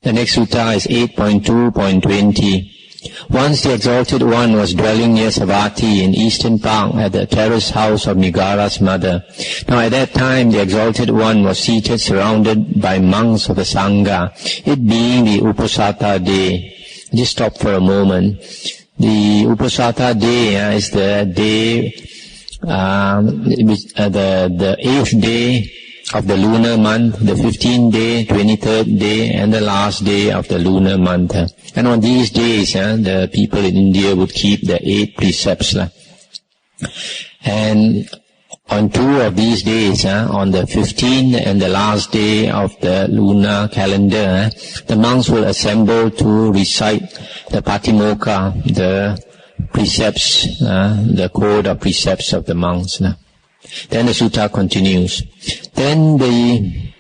The next sutta is 8.2.20. Once the Exalted One was dwelling near Savatthi in Eastern Park at the terrace house of Nigara's mother. Now at that time the Exalted One was seated surrounded by monks of the Sangha, it being the Uposatha day. Just stop for a moment. The Uposatha day is the day, the 8th day of the lunar month, the 15th day, 23rd day, and the last day of the lunar month. And on these days, the people in India would keep the 8 precepts. And on 2 of these days, on the 15th and the last day of the lunar calendar, the monks will assemble to recite the Patimokkha, the precepts, the code of precepts of the monks. Then the sutta continues. Then the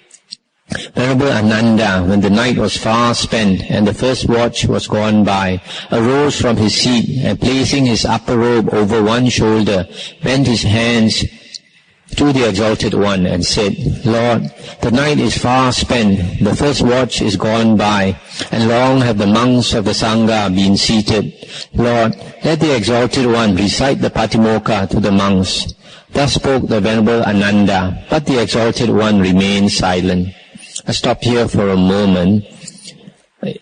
Venerable Ananda, when the night was far spent and the first watch was gone by, arose from his seat and placing his upper robe over one shoulder, bent his hands to the Exalted One and said, Lord, the night is far spent, the first watch is gone by, and long have the monks of the Sangha been seated. Lord, let the Exalted One recite the Patimokkha to the monks. Thus spoke the Venerable Ananda, but the Exalted One remained silent. I stop here for a moment.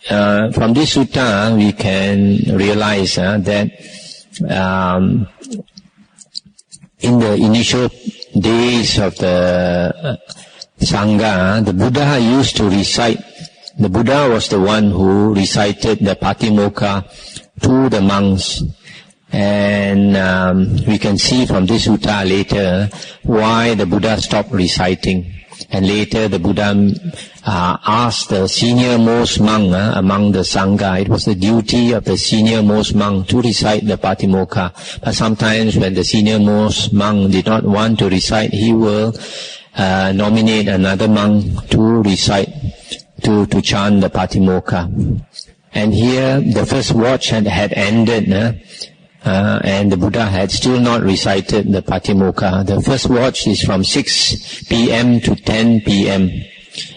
From this sutta, we can realize that in the initial days of the Sangha, the Buddha used to recite. The Buddha was the one who recited the Patimokkha to the monks. And we can see from this sutta later why the Buddha stopped reciting. And later the Buddha asked the senior-most monk among the Sangha. It was the duty of the senior-most monk to recite the Patimokkha. But sometimes when the senior-most monk did not want to recite, he will nominate another monk to recite, to chant the Patimokkha. And here the first watch had ended, and the Buddha had still not recited the Patimokkha. The first watch is from 6 p.m. to 10 p.m.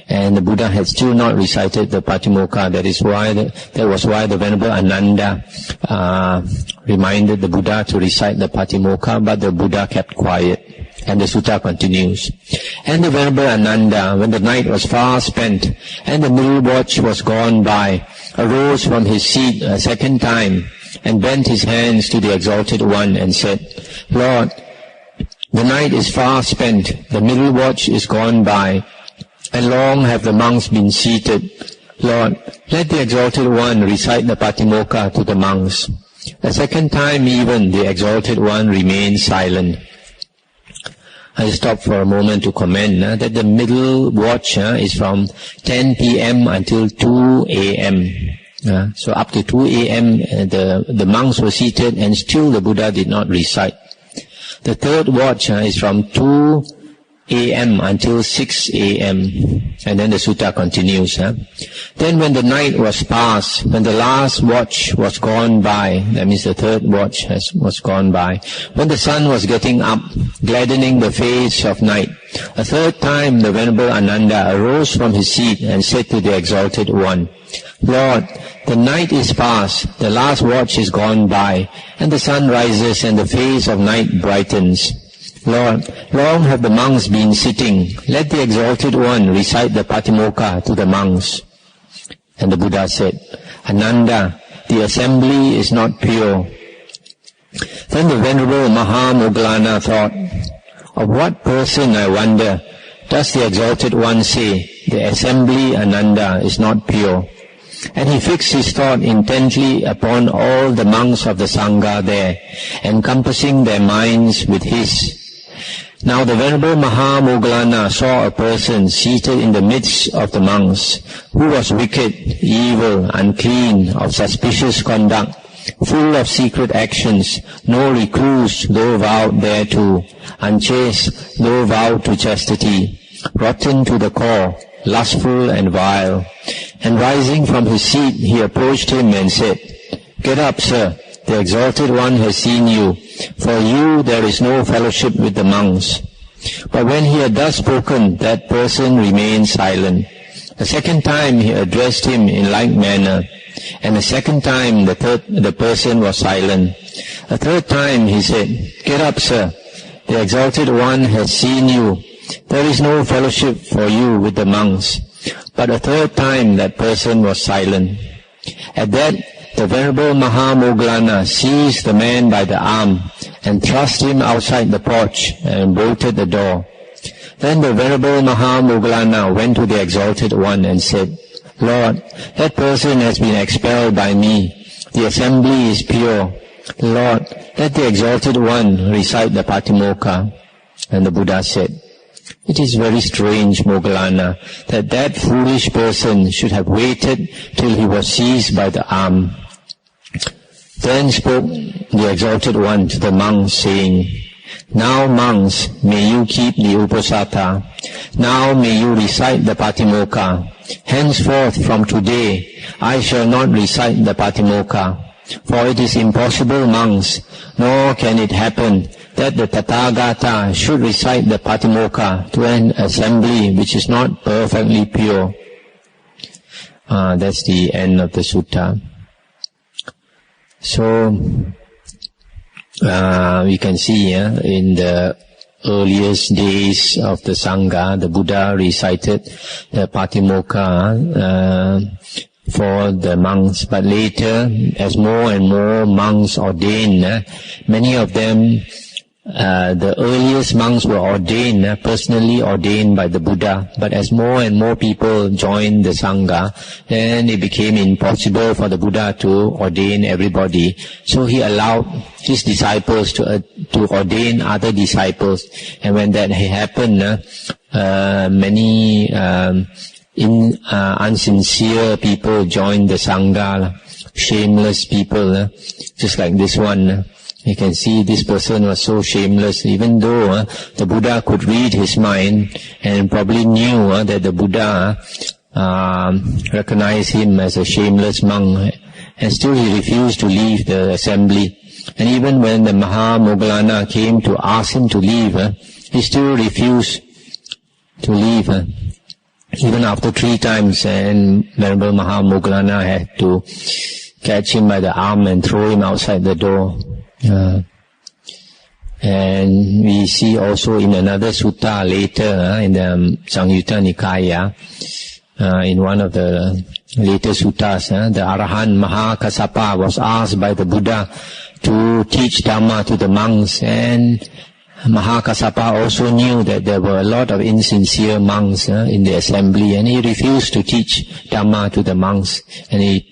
and the Buddha had still not recited the Patimokkha. That was why the Venerable Ananda reminded the Buddha to recite the Patimokkha, but the Buddha kept quiet. And the sutta continues. And the Venerable Ananda, when the night was far spent and the middle watch was gone by, arose from his seat a second time and bent his hands to the Exalted One and said, Lord, the night is far spent, the middle watch is gone by, and long have the monks been seated. Lord, let the Exalted One recite the Patimokkha to the monks. A second time even the Exalted One remained silent. I'll stop for a moment to comment that the middle watch is from 10 p.m. until 2 a.m. So up to 2 a.m. the monks were seated and still the Buddha did not recite. The third watch is from 2 a.m. until 6 a.m. And then the sutta continues. Then when the night was past, when the last watch was gone by, that means the third watch was gone by, when the sun was getting up, gladdening the face of night, a third time the Venerable Ananda arose from his seat and said to the Exalted One, Lord, the night is past, the last watch is gone by, and the sun rises and the face of night brightens. Lord, long have the monks been sitting. Let the Exalted One recite the Patimokkha to the monks. And the Buddha said, Ananda, the assembly is not pure. Then the Venerable Mahamoggallana thought, of what person, I wonder, does the Exalted One say, the assembly, Ananda, is not pure? And he fixed his thought intently upon all the monks of the Sangha there, encompassing their minds with his. Now the Venerable Mahamoggallana saw a person seated in the midst of the monks, who was wicked, evil, unclean, of suspicious conduct, full of secret actions, no recluse, though vowed thereto, unchaste, though vowed to chastity, rotten to the core, lustful and vile. And rising from his seat, he approached him and said, Get up, sir, the Exalted One has seen you. For you there is no fellowship with the monks. But when he had thus spoken, that person remained silent. The second time he addressed him in like manner, and the second time the person was silent. A third time he said, "Get up, sir. The Exalted One has seen you. There is no fellowship for you with the monks." But a third time that person was silent. At that, the Venerable Mahamoggallana seized the man by the arm and thrust him outside the porch and bolted the door. Then the Venerable Mahamoggallana went to the Exalted One and said, "Lord, that person has been expelled by me. The assembly is pure. Lord, let the Exalted One recite the Patimokkha." And the Buddha said, "It is very strange, Moggallana, that foolish person should have waited till he was seized by the arm." Then spoke the Exalted One to the monks, saying, "Now, monks, may you keep the Uposatha. Now may you recite the Patimokkha. Henceforth, from today, I shall not recite the Patimokkha. For it is impossible, monks, nor can it happen that the Tathagata should recite the Patimokkha to an assembly which is not perfectly pure." That's the end of the sutta. So, we can see in the earliest days of the Sangha, the Buddha recited the Patimokkha for the monks. But later, as more and more monks ordained, many of them, the earliest monks were ordained, personally ordained by the Buddha. But as more and more people joined the Sangha, then it became impossible for the Buddha to ordain everybody. So he allowed his disciples to ordain other disciples. And when that happened, many unsincere people joined the Sangha, shameless people, just like this one. You can see this person was so shameless, even though the Buddha could read his mind and probably knew that the Buddha recognized him as a shameless monk, and still he refused to leave the assembly. And even when the Mahamoggallana came to ask him to leave, he still refused to leave. Even after 3 times, and Venerable Mahamoggallana had to catch him by the arm and throw him outside the door. And we see also in another sutta later, in the Samyutta Nikaya, in one of the later suttas, the Arahant Mahakassapa was asked by the Buddha to teach Dhamma to the monks, and Mahakassapa also knew that there were a lot of insincere monks in the assembly, and he refused to teach Dhamma to the monks, and he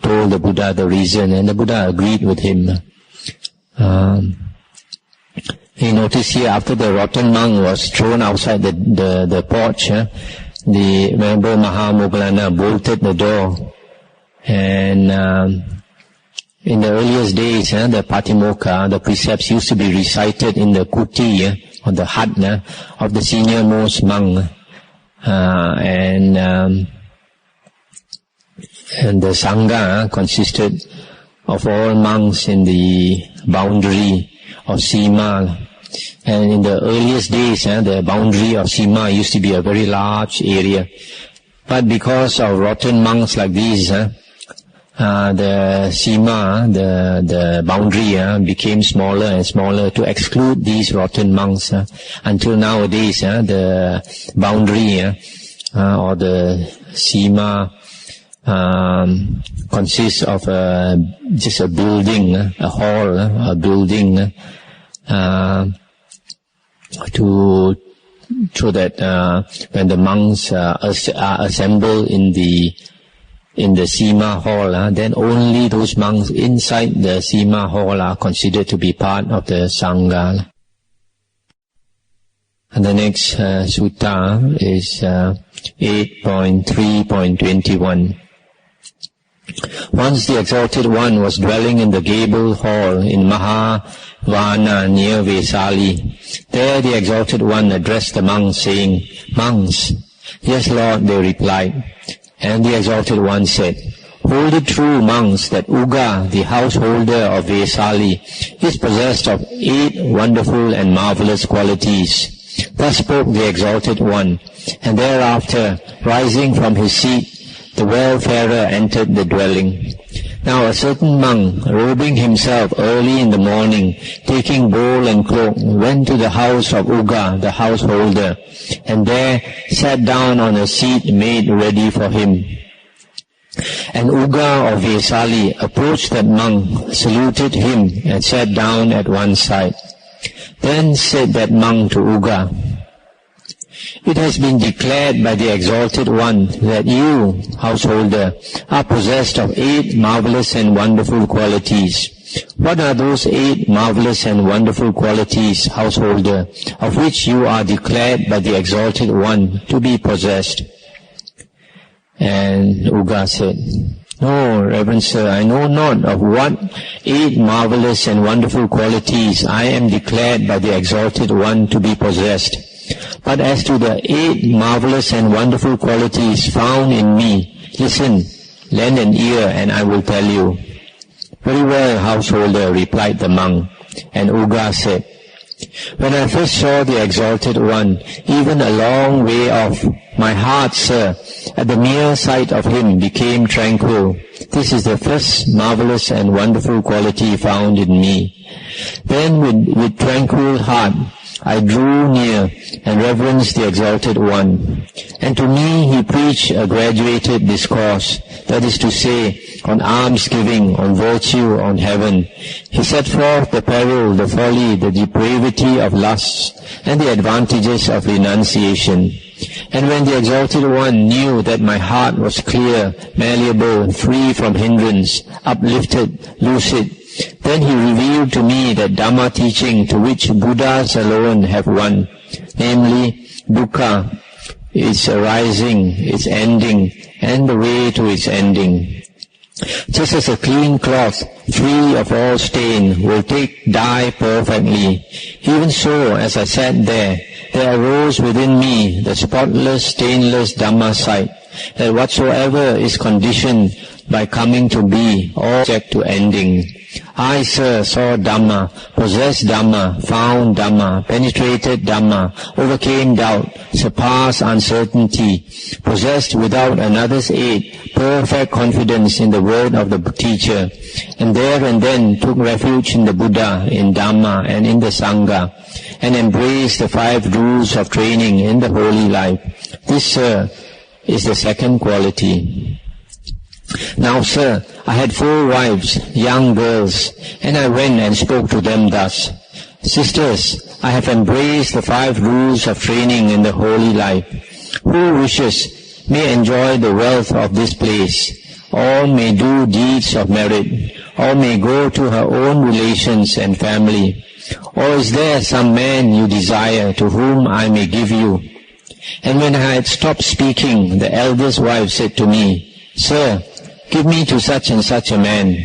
told the Buddha the reason, and the Buddha agreed with him. You notice here, after the rotten monk was thrown outside the porch, the Venerable Mahamoggallana bolted the door. And in the earliest days, the Patimokkha, the precepts used to be recited in the kuti, or the hut of the senior-most monk. And the Sangha consisted of all monks in the boundary of Sima. And in the earliest days, the boundary of Sima used to be a very large area. But because of rotten monks like these, the Sima, the boundary became smaller and smaller to exclude these rotten monks. Until nowadays, the boundary or the Sima consists of just a building, a hall, a building, so that when the monks are assembled in the Sima hall, then only those monks inside the Sima hall are considered to be part of the Sangha. And the next sutta is 8.3.21. Once the Exalted One was dwelling in the gable hall in Mahavana near Vesali. There the Exalted One addressed the monks, saying, "Monks." "Yes, Lord," they replied. And the Exalted One said, "Hold it true, monks, that Uga, the householder of Vesali, is possessed of 8 wonderful and marvelous qualities." Thus spoke the Exalted One. And thereafter, rising from his seat, the wayfarer entered the dwelling. Now a certain monk, robing himself early in the morning, taking bowl and cloak, went to the house of Uga, the householder, and there sat down on a seat made ready for him. And Uga of Vesali approached that monk, saluted him, and sat down at one side. Then said that monk to Uga, "It has been declared by the Exalted One that you, householder, are possessed of 8 marvelous and wonderful qualities. What are those 8 marvelous and wonderful qualities, householder, of which you are declared by the Exalted One to be possessed?" And Uga said, "No, Reverend Sir, I know not of what 8 marvelous and wonderful qualities I am declared by the Exalted One to be possessed. But as to the 8 marvelous and wonderful qualities found in me, listen, lend an ear, and I will tell you." "Very well, householder," replied the monk. And Uga said, "When I first saw the Exalted One, even a long way off, my heart, sir, at the mere sight of him became tranquil. This is the first marvelous and wonderful quality found in me. Then with tranquil heart, I drew near and reverenced the Exalted One. And to me he preached a graduated discourse, that is to say, on almsgiving, on virtue, on heaven. He set forth the peril, the folly, the depravity of lusts, and the advantages of renunciation. And when the Exalted One knew that my heart was clear, malleable, free from hindrance, uplifted, lucid, then he revealed to me that Dhamma teaching to which Buddhas alone have won, namely dukkha, its arising, its ending, and the way to its ending. Just as a clean cloth, free of all stain, will take dye perfectly, even so, as I sat there arose within me the spotless, stainless Dhamma sight, that whatsoever is conditioned by coming to be, all subject to ending. I, sir, saw Dhamma, possessed Dhamma, found Dhamma, penetrated Dhamma, overcame doubt, surpassed uncertainty, possessed without another's aid, perfect confidence in the word of the teacher, and there and then took refuge in the Buddha, in Dhamma, and in the Sangha, and embraced the 5 rules of training in the holy life. This, sir, is the second quality. Now, sir, I had 4 wives, young girls, and I went and spoke to them thus: Sisters, I have embraced the 5 rules of training in the holy life. Who wishes may enjoy the wealth of this place. All may do deeds of merit. All may go to her own relations and family. Or is there some man you desire to whom I may give you? And when I had stopped speaking, the eldest wife said to me, Sir, give me to such and such a man.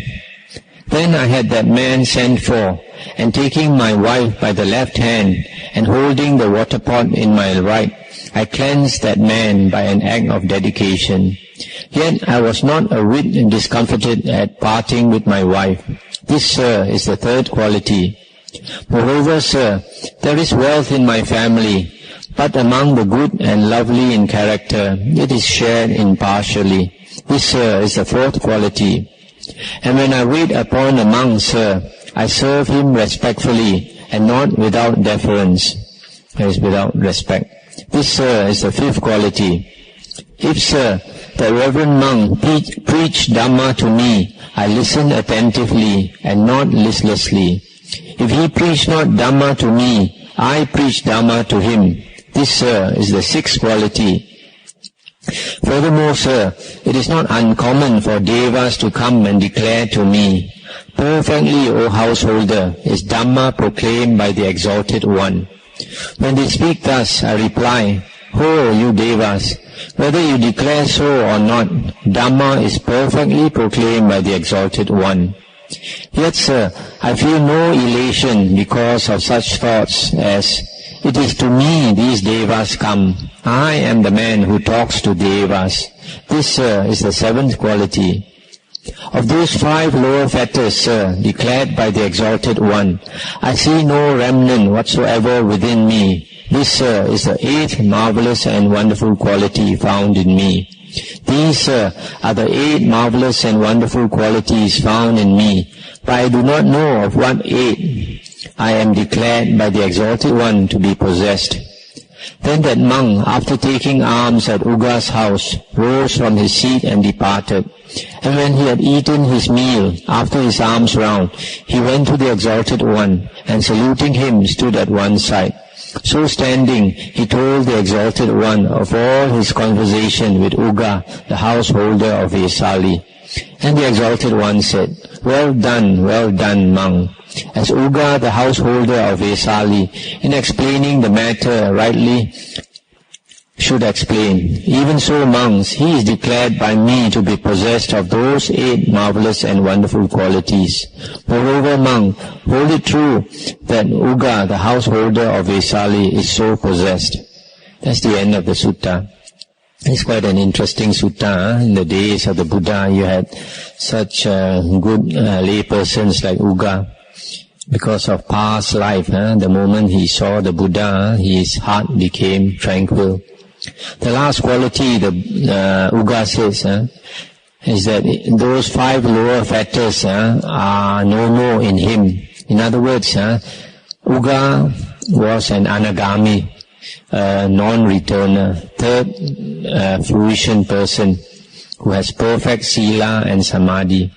Then I had that man sent for, and taking my wife by the left hand, and holding the water pot in my right, I cleansed that man by an act of dedication. Yet I was not a whit discomforted at parting with my wife. This, sir, is the third quality. Moreover, sir, there is wealth in my family, but among the good and lovely in character, it is shared impartially. This, sir, is the fourth quality. And when I wait upon a monk, sir, I serve him respectfully and not without deference. That is, without respect. This, sir, is the fifth quality. If, sir, the reverend monk preach Dhamma to me, I listen attentively and not listlessly. If he preach not Dhamma to me, I preach Dhamma to him. This, sir, is the sixth quality. Furthermore, sir, it is not uncommon for devas to come and declare to me, Perfectly, O householder, is Dhamma proclaimed by the Exalted One. When they speak thus, I reply, Ho, you devas, whether you declare so or not, Dhamma is perfectly proclaimed by the Exalted One. Yet, sir, I feel no elation because of such thoughts as, it is to me these devas come. I am the man who talks to devas. This, sir, is the seventh quality. Of those 5 lower fetters, sir, declared by the Exalted One, I see no remnant whatsoever within me. This, sir, is the 8th marvelous and wonderful quality found in me. These, sir, are the 8 marvelous and wonderful qualities found in me, but I do not know of what 8 I am declared by the Exalted One to be possessed. Then that monk, after taking alms at Uga's house, rose from his seat and departed. And when he had eaten his meal, after his alms round, he went to the Exalted One, and saluting him, stood at one side. So standing, he told the Exalted One of all his conversation with Uga, the householder of Vesali. And the Exalted One said, well done, monk. As Uga, the householder of Vesali, in explaining the matter rightly should explain, even so, monks, he is declared by me to be possessed of those 8 marvelous and wonderful qualities. Moreover, monk, hold it true that Uga, the householder of Vesali, is so possessed. That's the end of the sutta. It's quite an interesting sutta. In the days of the Buddha, you had such good lay persons like Uga. Because of past life, the moment he saw the Buddha, his heart became tranquil. The last quality the Uga says is that those 5 lower fetters are no in him. In other words, Uga was an anagami, non-returner, 3rd fruition person who has perfect sila and samadhi.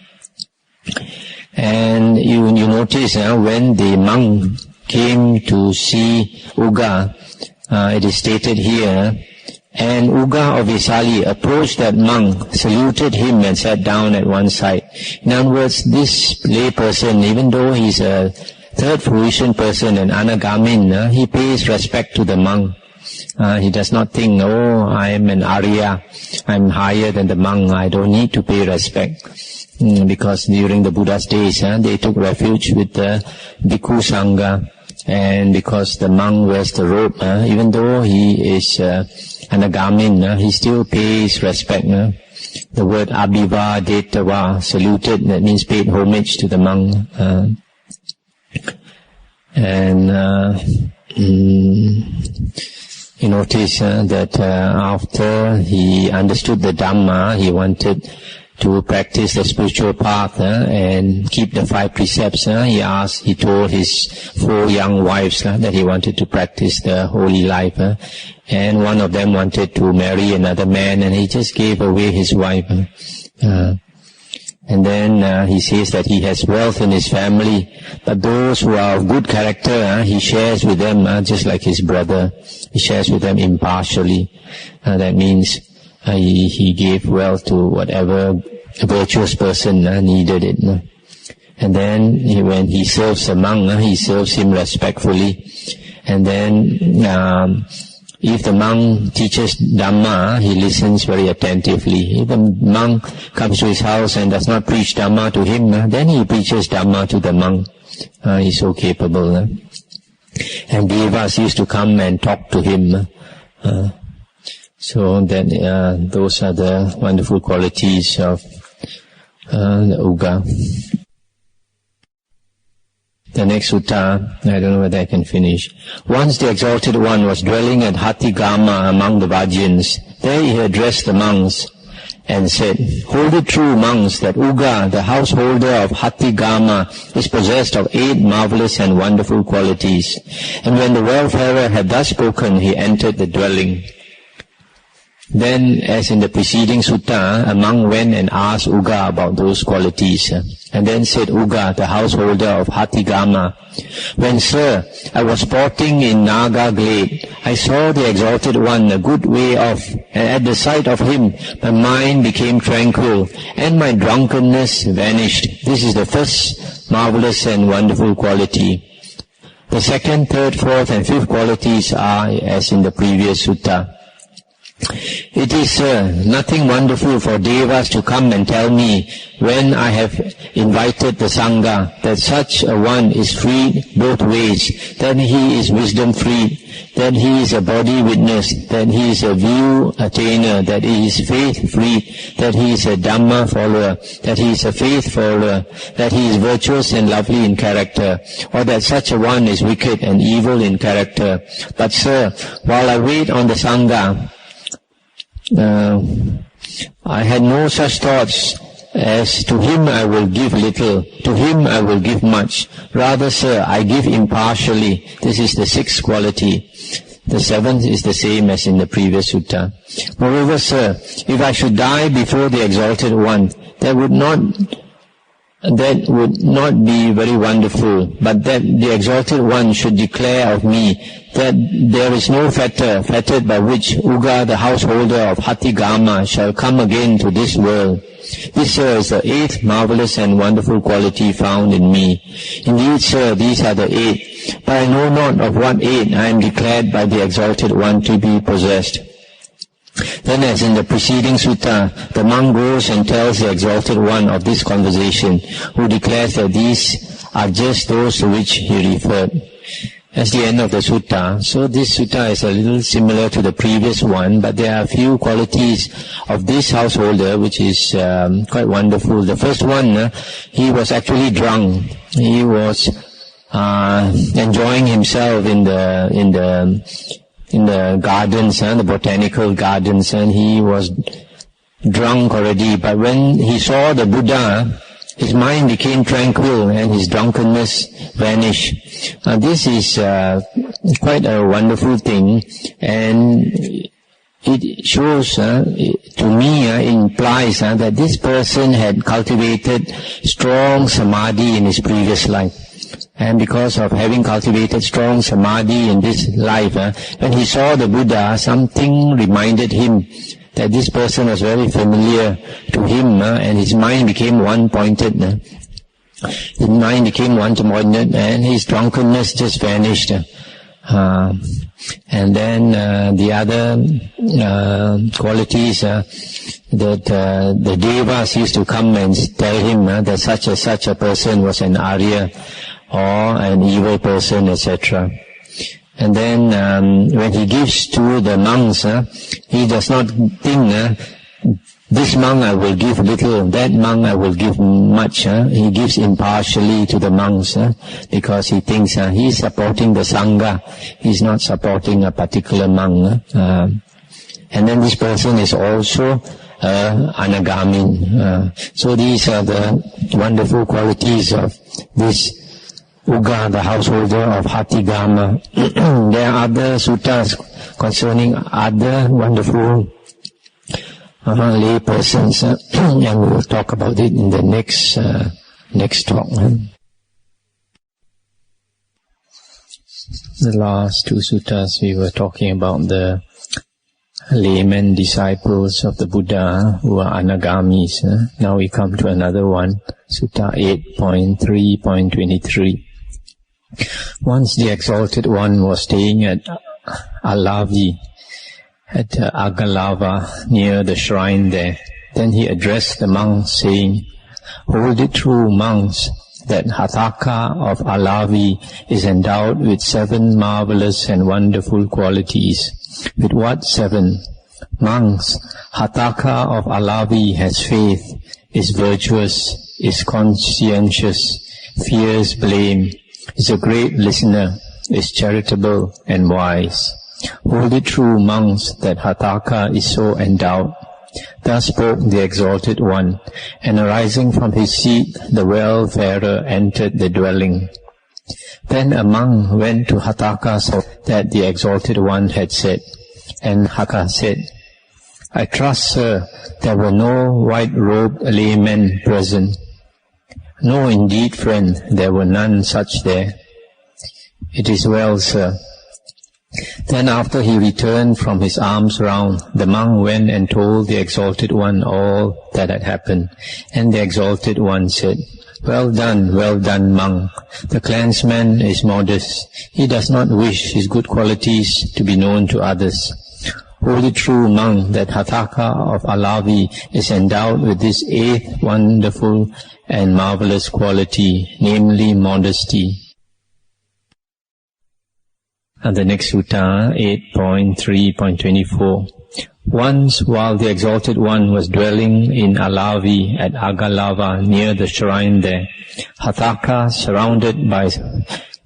And you notice when the monk came to see Uga, it is stated here, and Uga of Vesali approached that monk, saluted him and sat down at one side. In other words, this lay person, even though he's a 3rd fruition person, an anagamin, he pays respect to the monk. He does not think, oh, I am an Arya, I'm higher than the monk, I don't need to pay respect. Because during the Buddha's days, they took refuge with the Bhikkhu Sangha, and because the monk wears the robe, even though he is anagamin, he still pays respect. The word abhivadetava, saluted, that means paid homage to the monk. You notice that after he understood the Dhamma, he wanted to practice the spiritual path and keep the 5 precepts. He told his 4 young wives that he wanted to practice the holy life. And one of them wanted to marry another man, and he just gave away his wife. And then he says that he has wealth in his family, but those who are of good character, he shares with them just like his brother. He shares with them impartially. That means he gave wealth to whatever virtuous person needed it. And then when he serves a monk, he serves him respectfully. And then if the monk teaches Dhamma, he listens very attentively. If the monk comes to his house and does not preach Dhamma to him, then he preaches Dhamma to the monk. He's so capable. And devas used to come and talk to him. So that those are the wonderful qualities of the Uga. The next sutta, I don't know whether I can finish. Once the Exalted One was dwelling at Hatigama among the Vajjans. There he addressed the monks and said, hold it true, monks, that Uga, the householder of Hatigama, is possessed of 8 marvelous and wonderful qualities. And when the wayfarer had thus spoken, he entered the dwelling. Then, as in the preceding sutta, a monk went and asked Uga about those qualities. And then said Uga, the householder of Hatigama, when, sir, I was sporting in Naga glade, I saw the Exalted One a good way off, and at the sight of him, my mind became tranquil, and my drunkenness vanished. This is the first marvelous and wonderful quality. The 2nd, 3rd, 4th, and 5th qualities are as in the previous sutta. It is nothing wonderful for devas to come and tell me when I have invited the Sangha that such a one is freed both ways, that he is wisdom freed, that he is a body witness, that he is a view attainer, that he is faith free, that he is a Dhamma follower, that he is a faith follower, that he is virtuous and lovely in character, or that such a one is wicked and evil in character. But sir, while I wait on the Sangha, I had no such thoughts as to him I will give little, to him I will give much. Rather, sir, I give impartially. This is the sixth quality. The seventh is the same as in the previous sutta. Moreover, sir, if I should die before the Exalted One, that would not be very wonderful, but that the Exalted One should declare of me that there is no fetter fettered by which Uga, the householder of Hatigama, shall come again to this world. This, sir, is the eighth marvelous and wonderful quality found in me. Indeed, sir, these are the eight, but I know not of what eight I am declared by the Exalted One to be possessed. Then, as in the preceding sutta, the monk goes and tells the Exalted One of this conversation, who declares that these are just those to which he referred. That's the end of the sutta. So this sutta is a little similar to the previous one, but there are a few qualities of this householder which is quite wonderful. The first one, he was actually drunk. He was enjoying himself in the gardens, the botanical gardens, and he was drunk already. But when he saw the Buddha, his mind became tranquil and his drunkenness vanished. This is quite a wonderful thing, and it shows, to me, implies that this person had cultivated strong samadhi in his previous life. And because of having cultivated strong samadhi in this life, when he saw the Buddha, something reminded him that this person was very familiar to him, and his mind became one-pointed. His mind became one-pointed, and his drunkenness just vanished. And then the other qualities that the devas used to come and tell him that such a person was an Arya or an evil person, etc. And then when he gives to the monks, he does not think, this monk I will give little, that monk I will give much. He gives impartially to the monks because he thinks he's supporting the Sangha, he's not supporting a particular monk. And then this person is also anagami. So these are the wonderful qualities of this Uga, the householder of Hatigama. There are other suttas concerning other wonderful lay persons, and we will talk about it in the next talk. The last two suttas we were talking about the laymen disciples of the Buddha who are anagamis. Now we come to another one, Sutta 8.3.23. Once the Exalted One was staying at Alavi, at Agalava, near the shrine there. Then he addressed the monks, saying, "Hold it true, monks, that Hataka of Alavi is endowed with 7 marvelous and wonderful qualities." With what 7? Monks, Hataka of Alavi has faith, is virtuous, is conscientious, fears blame, is a great listener, is charitable and wise. Hold it true, monks, that Hataka is so endowed. Thus spoke the Exalted One, and arising from his seat, the well-farer entered the dwelling. Then a monk went to Hataka so that the Exalted One had said, and Hataka said, "I trust, sir, there were no white-robed laymen present." "No, indeed, friend, there were none such there." "It is well, sir." Then after he returned from his alms round, the monk went and told the Exalted One all that had happened. And the Exalted One said, well done, monk. The clansman is modest. He does not wish his good qualities to be known to others. Hold it true, monk, that Hataka of Alavi is endowed with this 8th wonderful and marvelous quality, namely modesty. And the next sutta, 8.3.24. Once, while the Exalted One was dwelling in Alavi at Agalava, near the shrine there, Hataka, surrounded by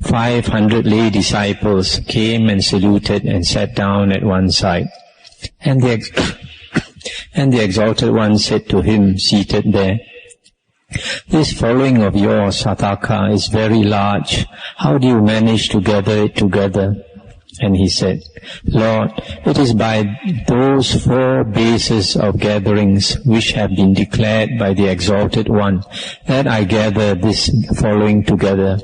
500 lay disciples, came and saluted and sat down at one side. And the Exalted One said to him, seated there, "This following of yours, Hataka, is very large. How do you manage to gather it together?" And he said, "Lord, it is by those 4 bases of gatherings which have been declared by the Exalted One that I gather this following together.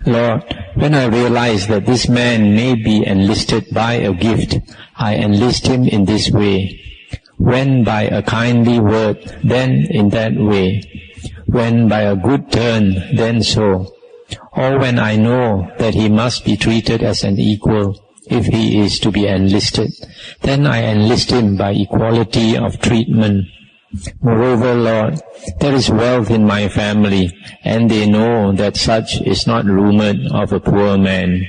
Lord, when I realize that this man may be enlisted by a gift, I enlist him in this way. When by a kindly word, then in that way. When by a good turn, then so. Or when I know that he must be treated as an equal, if he is to be enlisted, then I enlist him by equality of treatment. Moreover, Lord, there is wealth in my family, and they know that such is not rumored of a poor man."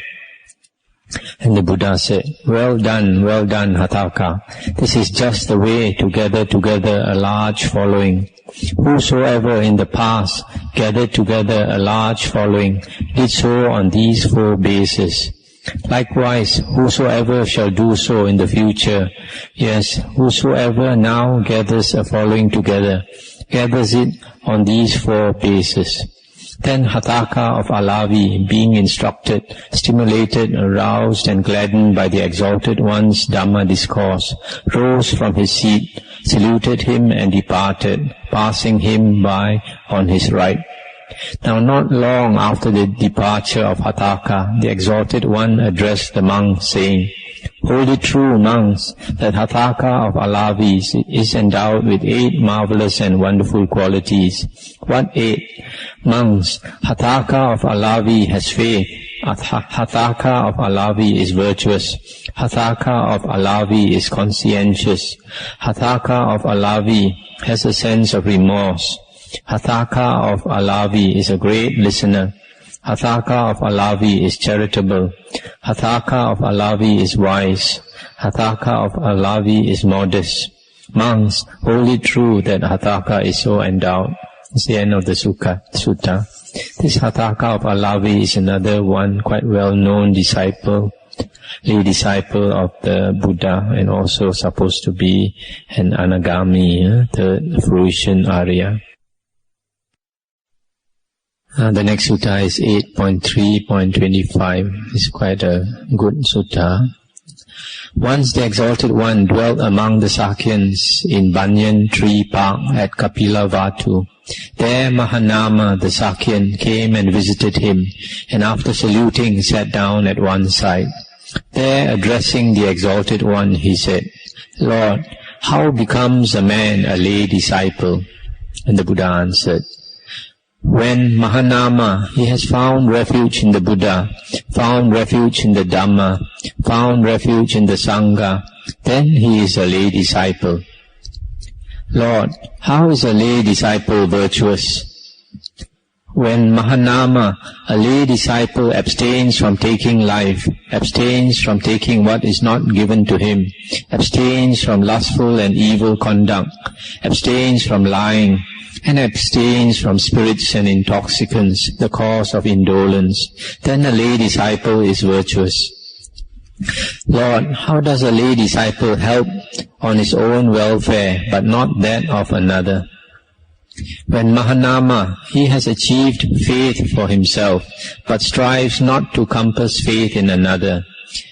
And the Buddha said, well done, Hataka. This is just the way to gather together a large following. Whosoever in the past gathered together a large following did so on these 4 bases. Likewise, whosoever shall do so in the future, yes, whosoever now gathers a following together, gathers it on these 4 bases. Then Hataka of Alavi, being instructed, stimulated, aroused and gladdened by the Exalted One's Dhamma discourse, rose from his seat, saluted him and departed, passing him by on his right. Now not long after the departure of Hataka, the Exalted One addressed the monks, saying, "Hold it true, monks, that Hataka of Alavi is endowed with 8 marvelous and wonderful qualities." "What 8? "Monks, Hataka of Alavi has faith. Hataka of Alavi is virtuous. Hataka of Alavi is conscientious. Hataka of Alavi has a sense of remorse. Hataka of Alavi is a great listener. Hataka of Alavi is charitable. Hataka of Alavi is wise. Hataka of Alavi is modest. Monks, hold it true that Hataka is so endowed." It's the end of the sutta. This Hataka of Alavi is another one quite well-known disciple, lay disciple of the Buddha, and also supposed to be an Anagami, the fruition Arya. The next sutta is 8.3.25. It's quite a good sutta. Once the Exalted One dwelt among the Sakyans in Banyan Tree Park at Kapilavatu. There Mahanama, the Sakyan, came and visited him, and after saluting sat down at one side. There, addressing the Exalted One, he said, "Lord, how becomes a man a lay disciple?" And the Buddha answered, "When Mahanama, he has found refuge in the Buddha, found refuge in the Dhamma, found refuge in the Sangha, then he is a lay disciple." "Lord, how is a lay disciple virtuous?" When Mahanama, a lay disciple, abstains from taking life, abstains from taking what is not given to him, abstains from lustful and evil conduct, abstains from lying, and abstains from spirits and intoxicants, the cause of indolence, then a lay disciple is virtuous. "Lord, how does a lay disciple help on his own welfare, but not that of another?" When Mahanama, he has achieved faith for himself, but strives not to compass faith in another,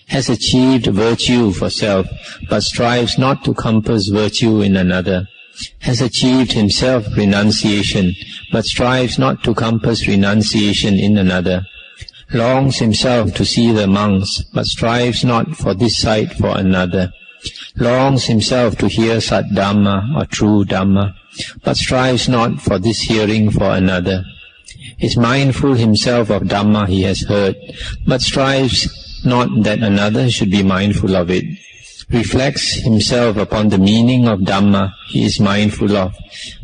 has achieved virtue for self, but strives not to compass virtue in another, has achieved himself renunciation, but strives not to compass renunciation in another, longs himself to see the monks, but strives not for this sight for another, longs himself to hear Sat Dhamma or true Dhamma, but strives not for this hearing for another, is mindful himself of Dhamma he has heard, but strives not that another should be mindful of it, reflects himself upon the meaning of Dhamma he is mindful of,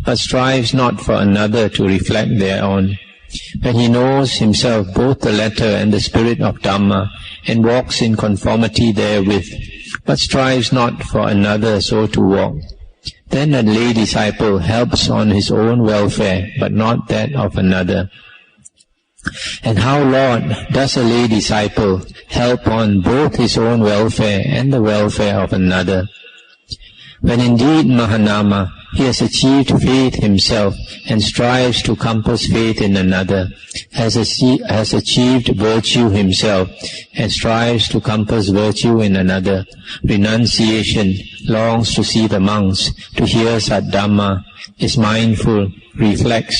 but strives not for another to reflect thereon, When he knows himself both the letter and the spirit of Dhamma, and walks in conformity therewith, but strives not for another so to walk, then a lay disciple helps on his own welfare, but not that of another. And how, Lord, does a lay disciple help on both his own welfare and the welfare of another? When indeed Mahanama, he has achieved faith himself and strives to compass faith in another, has achieved virtue himself and strives to compass virtue in another, renunciation, longs to see the monks, to hear Saddhamma, is mindful, reflects.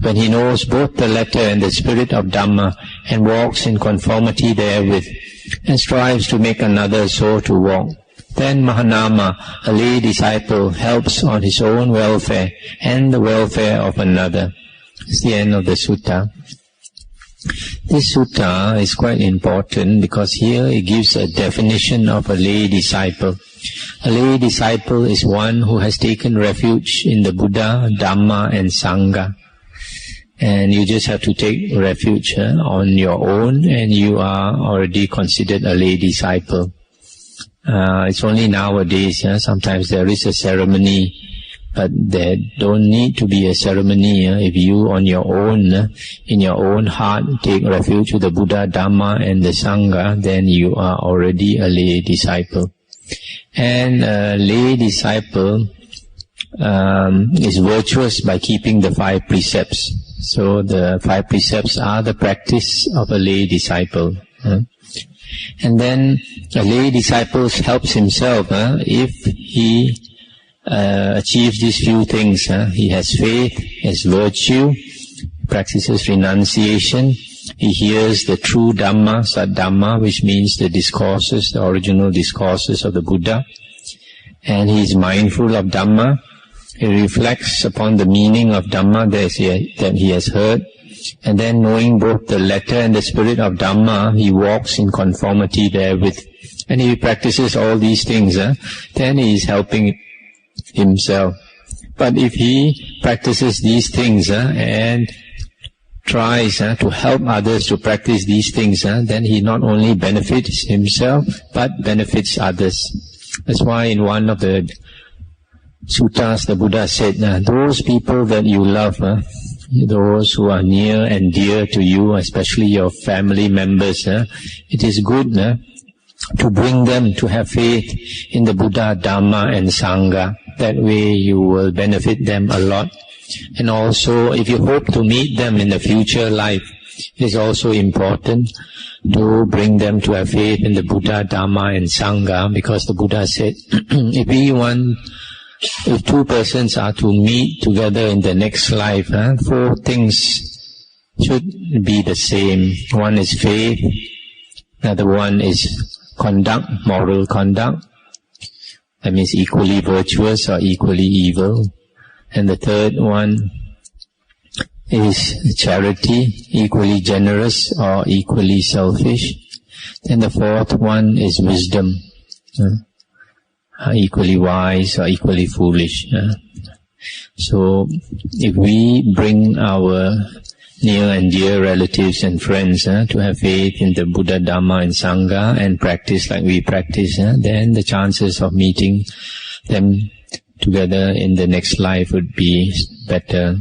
When he knows both the letter and the spirit of Dhamma and walks in conformity therewith, and strives to make another so to walk, then Mahanama, a lay disciple, helps on his own welfare and the welfare of another. It's the end of the sutta. This sutta is quite important because here it gives a definition of a lay disciple. A lay disciple is one who has taken refuge in the Buddha, Dhamma and Sangha. And you just have to take refuge on your own, and you are already considered a lay disciple. It's only nowadays, sometimes there is a ceremony, but there don't need to be a ceremony. If you on your own, in your own heart, take refuge with the Buddha, Dhamma and the Sangha, then you are already a lay disciple. And a lay disciple is virtuous by keeping the 5 precepts. So the 5 precepts are the practice of a lay disciple. And then a lay disciple helps himself if he achieves these few things. He has faith, has virtue, practices renunciation, he hears the true Dhamma, Saddhamma, which means the discourses, the original discourses of the Buddha, and he is mindful of Dhamma. He reflects upon the meaning of Dhamma that he has heard, and then knowing both the letter and the spirit of Dhamma, he walks in conformity therewith. And if he practices all these things, then he is helping himself. But if he practices these things and tries to help others to practice these things, then he not only benefits himself, but benefits others. That's why in one of the suttas the Buddha said, those people that you love, those who are near and dear to you, especially your family members, it is good to bring them to have faith in the Buddha, Dhamma and Sangha. That way you will benefit them a lot. And also, if you hope to meet them in the future life, it is also important to bring them to have faith in the Buddha, Dhamma and Sangha, because the Buddha said, if 2 persons are to meet together in the next life, 4 things should be the same. One is faith, another one is conduct, moral conduct. That means equally virtuous or equally evil. And the third one is charity, equally generous or equally selfish. And the fourth one is wisdom, equally wise or equally foolish. So if we bring our near and dear relatives and friends to have faith in the Buddha, Dhamma and Sangha and practice like we practice, then the chances of meeting them together in the next life would be better.